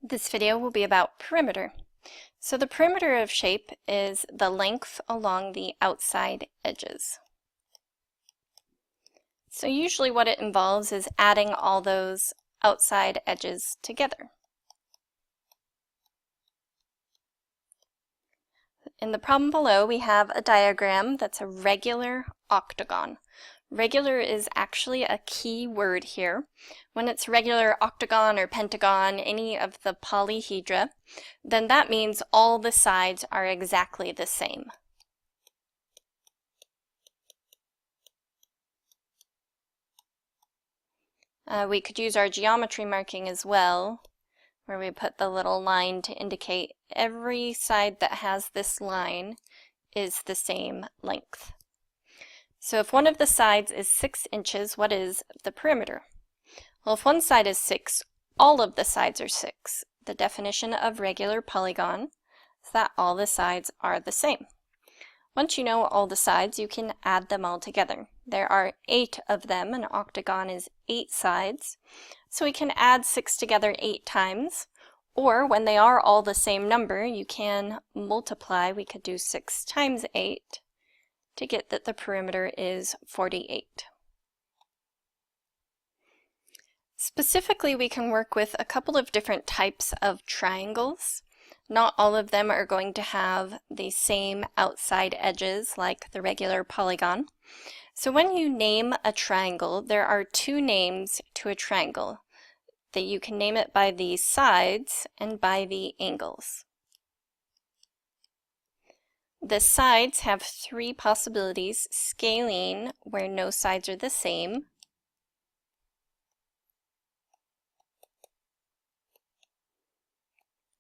This video will be about perimeter. So the perimeter of shape is the length along the outside edges. So usually what it involves is adding all those outside edges together. In the problem below, we have a diagram that's a regular octagon. Regular is actually a key word here. When it's regular octagon or pentagon, any of the polyhedra, then that means all the sides are exactly the same. We could use our geometry marking as well, where we put the little line to indicate every side that has this line is the same length. So if one of the sides is 6 inches, what is the perimeter? Well, if one side is 6, all of the sides are 6. The definition of regular polygon is that all the sides are the same. Once you know all the sides, you can add them all together. There are 8 of them. An octagon is 8 sides. So we can add 6 together 8 times. Or when they are all the same number, you can multiply. We could do 6 times 8 to get that the perimeter is 48. Specifically, we can work with a couple of different types of triangles. Not all of them are going to have the same outside edges like the regular polygon. So when you name a triangle, there are 2 names to a triangle. That you can name it by the sides and by the angles. The sides have 3 possibilities: scalene, where no sides are the same,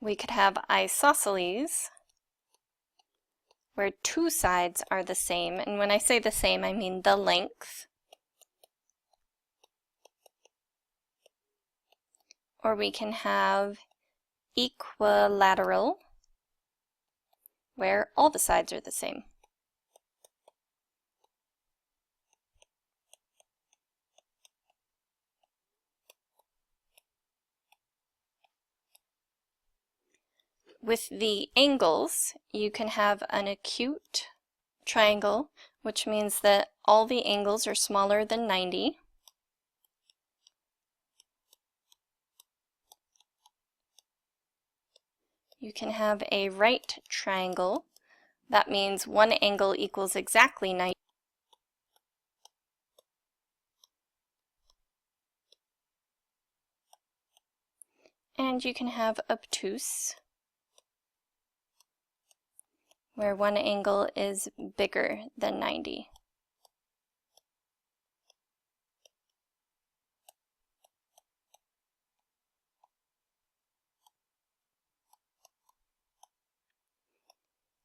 we could have isosceles, where 2 sides are the same, and when I say the same, I mean the length. Or we can have equilateral, where all the sides are the same. With the angles, you can have an acute triangle, which means that all the angles are smaller than 90. You can have a right triangle. That means one angle equals exactly 90. And you can have obtuse, where one angle is bigger than 90.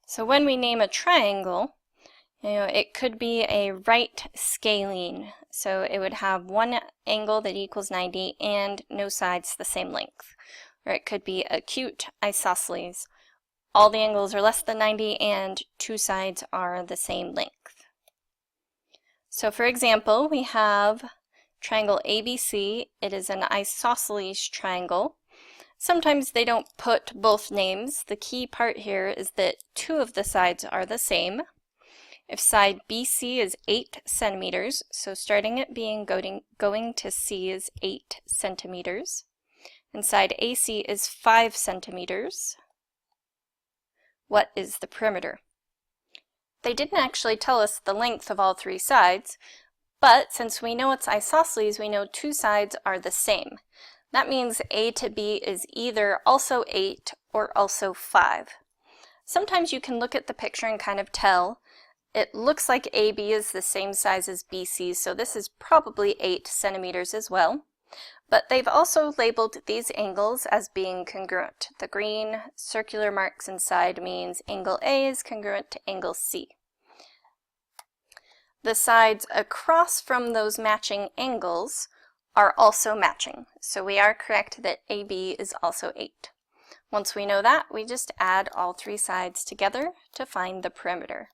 So when we name a triangle, it could be a right scalene. So it would have one angle that equals 90 and no sides the same length. Or it could be acute isosceles. All the angles are less than 90 and 2 sides are the same length. So for example, we have triangle ABC. It is an isosceles triangle. Sometimes they don't put both names. The key part here is that 2 of the sides are the same. If side BC is 8 centimeters, so starting at B and going to C is 8 centimeters, and side AC is 5 centimeters, what is the perimeter? They didn't actually tell us the length of all 3 sides, but since we know it's isosceles, we know 2 sides are the same. That means A to B is either also 8 or also 5. Sometimes you can look at the picture and kind of tell. It looks like AB is the same size as BC, so this is probably 8 centimeters as well. But they've also labeled these angles as being congruent. The green circular marks inside means angle A is congruent to angle C. The sides across from those matching angles are also matching, so we are correct that AB is also 8. Once we know that, we just add all 3 sides together to find the perimeter.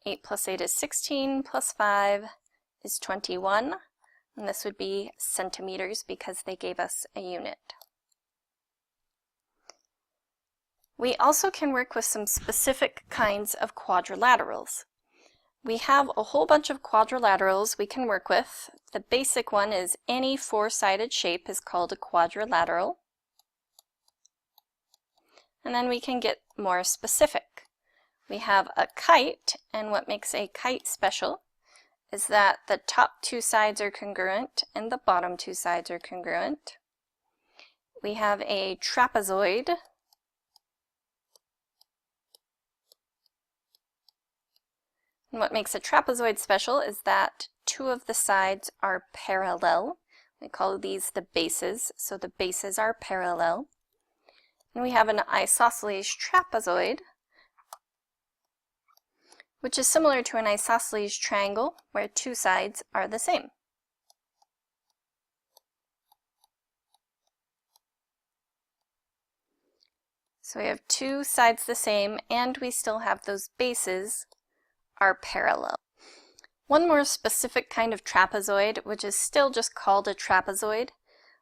8 plus 8 is 16, plus 5 is 21, and this would be centimeters because they gave us a unit. We also can work with some specific kinds of quadrilaterals. We have a whole bunch of quadrilaterals we can work with. The basic one is any four-sided shape is called a quadrilateral. And then we can get more specific. We have a kite, and what makes a kite special is that the top two sides are congruent and the bottom two sides are congruent. We have a trapezoid. And what makes a trapezoid special is that two of the sides are parallel. We call these the bases, so the bases are parallel. And we have an isosceles trapezoid, which is similar to an isosceles triangle where two sides are the same. So we have two sides the same, and we still have those bases are parallel. One more specific kind of trapezoid, which is still just called a trapezoid,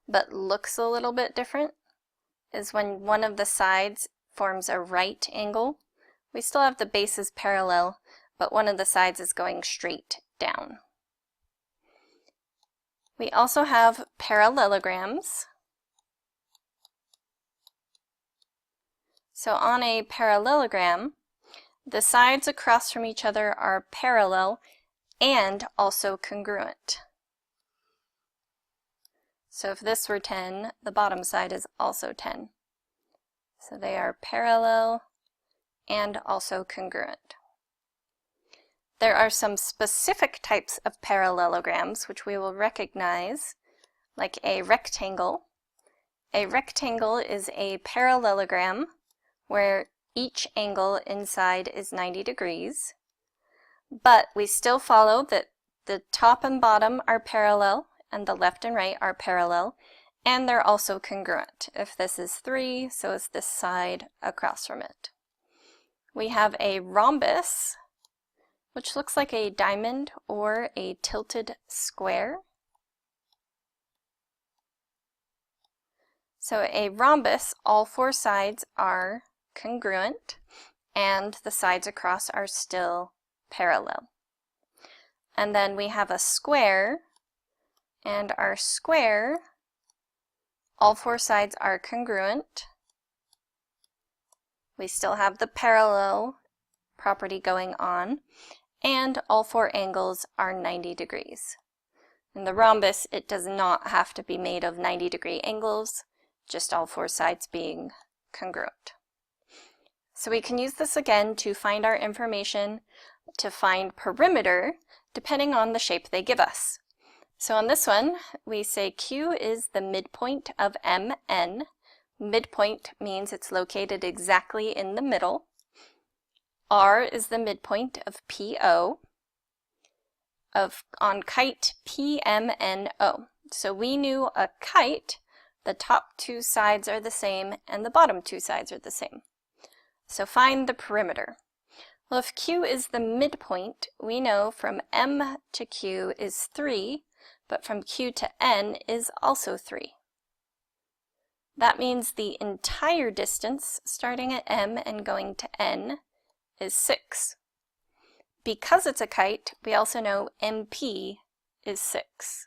but looks a little bit different, is when one of the sides forms a right angle. We still have the bases parallel, but one of the sides is going straight down. We also have parallelograms. So on a parallelogram, the sides across from each other are parallel and also congruent. So if this were 10, the bottom side is also 10. So they are parallel and also congruent. There are some specific types of parallelograms which we will recognize, like a rectangle. A rectangle is a parallelogram where each angle inside is 90 degrees, but we still follow that the top and bottom are parallel and the left and right are parallel, and they're also congruent. If this is 3, so is this side across from it. We have a rhombus, which looks like a diamond or a tilted square. So a rhombus, all four sides are congruent, and the sides across are still parallel. And then we have a square, and our square, all four sides are congruent. We still have the parallel property going on, and all four angles are 90 degrees. In the rhombus, it does not have to be made of 90-degree angles, just all four sides being congruent. So we can use this again to find our information, to find perimeter, depending on the shape they give us. So on this one, we say Q is the midpoint of MN. Midpoint means it's located exactly in the middle. R is the midpoint of PO, on kite PMNO. So we knew a kite, the top two sides are the same and the bottom two sides are the same. So find the perimeter. Well, if Q is the midpoint, we know from M to Q is 3, but from Q to N is also 3. That means the entire distance starting at M and going to N is 6. Because it's a kite, we also know MP is 6.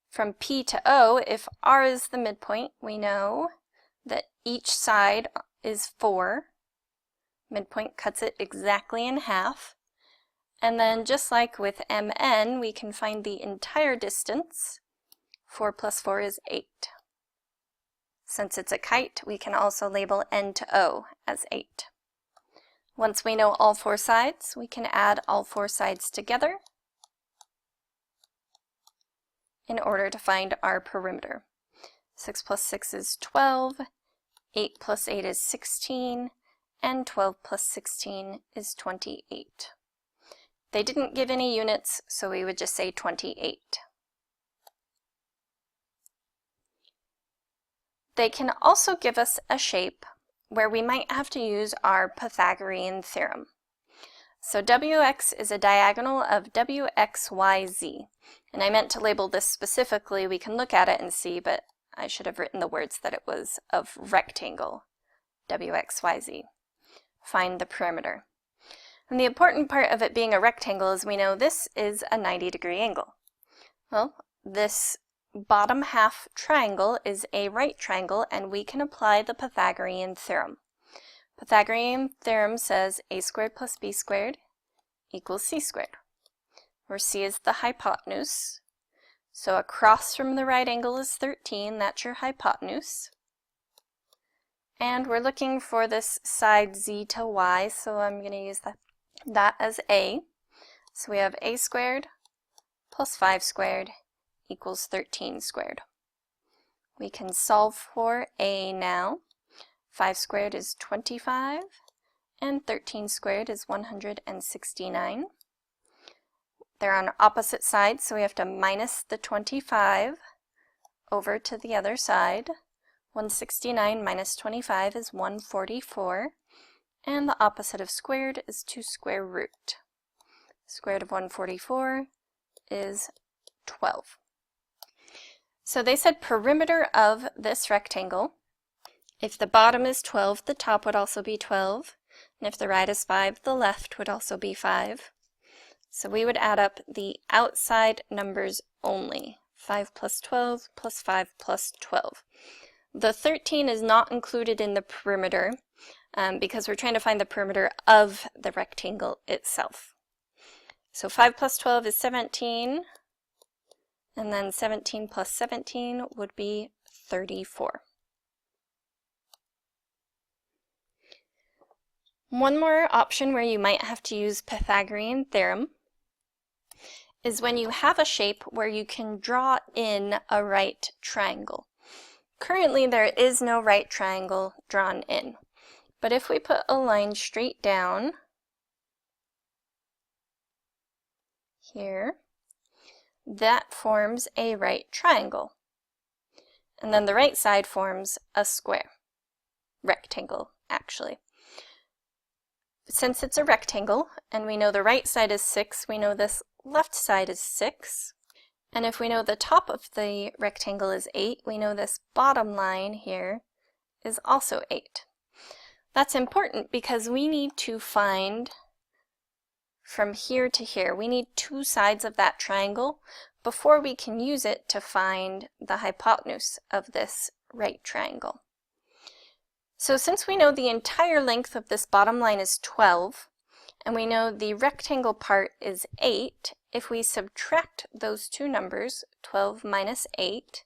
From P to O, if R is the midpoint, we know that each side is 4. Midpoint cuts it exactly in half. And then just like with MN, we can find the entire distance. 4 plus 4 is 8. Since it's a kite, we can also label N to O as 8. Once we know all four sides, we can add all four sides together in order to find our perimeter. 6 plus 6 is 12, 8 plus 8 is 16, and 12 plus 16 is 28. They didn't give any units, so we would just say 28. They can also give us a shape where we might have to use our Pythagorean theorem. So Wx is a diagonal of Wxyz. And I meant to label this specifically. We can look at it and see, but I should have written the words that it was of rectangle. wxyz. Find the perimeter. And the important part of it being a rectangle is we know this is a 90-degree angle. Well, this bottom half triangle is a right triangle, and we can apply the Pythagorean theorem. Pythagorean theorem says a squared plus b squared equals c squared, where c is the hypotenuse. So across from the right angle is 13, that's your hypotenuse. And we're looking for this side z to y, so I'm going to use that as a. So we have a squared plus 5 squared equals 13 squared. We can solve for a now. 5 squared is 25, and 13 squared is 169. They're on opposite sides, so we have to minus the 25 over to the other side. 169 minus 25 is 144, and the opposite of squared is 2 square root. Square root of 144 is 12. So they said perimeter of this rectangle, if the bottom is 12, the top would also be 12, and if the right is 5, the left would also be 5. So we would add up the outside numbers only, 5 plus 12 plus 5 plus 12. The 13 is not included in the perimeter because we're trying to find the perimeter of the rectangle itself. So 5 plus 12 is 17, and then 17 plus 17 would be 34. One more option where you might have to use Pythagorean theorem is when you have a shape where you can draw in a right triangle. Currently, there is no right triangle drawn in, but if we put a line straight down here, that forms a right triangle, and then the right side forms a square, rectangle actually. Since it's a rectangle, and we know the right side is 6, we know this left side is 6. And if we know the top of the rectangle is 8, we know this bottom line here is also 8. That's important because we need to find from here to here. We need 2 sides of that triangle before we can use it to find the hypotenuse of this right triangle. So since we know the entire length of this bottom line is 12, and we know the rectangle part is 8, if we subtract those two numbers, 12 minus 8,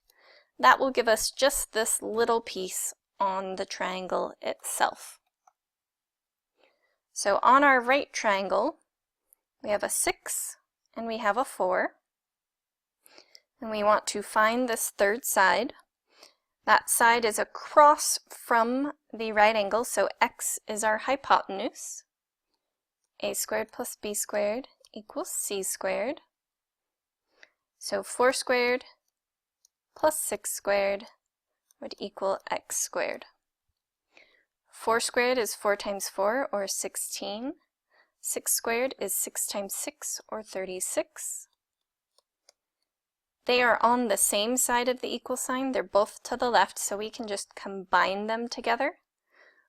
that will give us just this little piece on the triangle itself. So on our right triangle, we have a 6 and we have a 4. And we want to find this third side. That side is across from the right angle, so x is our hypotenuse. A squared plus b squared equals c squared. So 4 squared plus 6 squared would equal x squared. 4 squared is 4 times 4, or 16. 6 squared is 6 times 6, or 36. They are on the same side of the equal sign. They're both to the left, so we can just combine them together.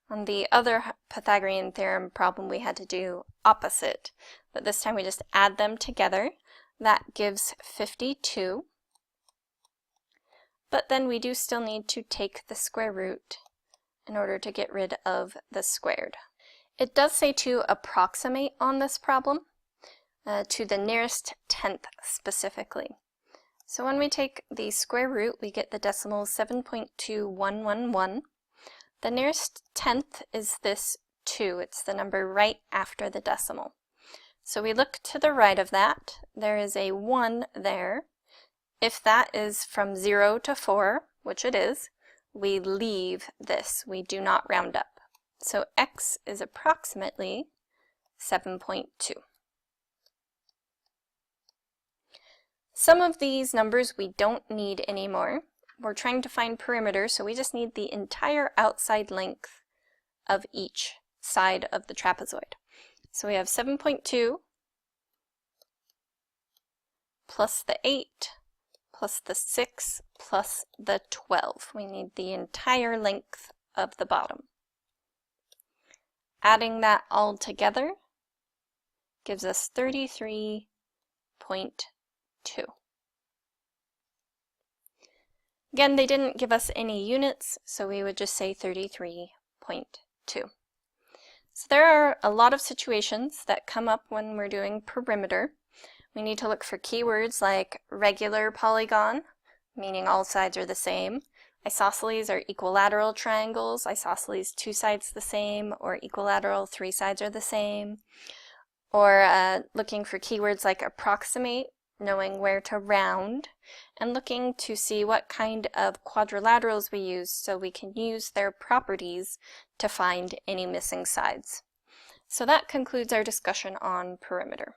On the other Pythagorean theorem problem, we had to do opposite, but this time we just add them together. That gives 52. But then we do still need to take the square root in order to get rid of the squared. It does say to approximate on this problem to the nearest tenth specifically. So when we take the square root, we get the decimal 7.2111. The nearest tenth is this 2. It's the number right after the decimal. So we look to the right of that. There is a 1 there. If that is from 0 to 4, which it is, we leave this. We do not round up. So x is approximately 7.2. Some of these numbers we don't need anymore. We're trying to find perimeter, so we just need the entire outside length of each side of the trapezoid. So we have 7.2 plus the 8 plus the 6 plus the 12. We need the entire length of the bottom. adding that all together gives us 33.2. Again, they didn't give us any units, so we would just say 33.2. So there are a lot of situations that come up when we're doing perimeter. We need to look for keywords like regular polygon, meaning all sides are the same. Isosceles are equilateral triangles, isosceles 2 sides the same, or equilateral 3 sides are the same. Or looking for keywords like approximate, knowing where to round, and looking to see what kind of quadrilaterals we use so we can use their properties to find any missing sides. So that concludes our discussion on perimeter.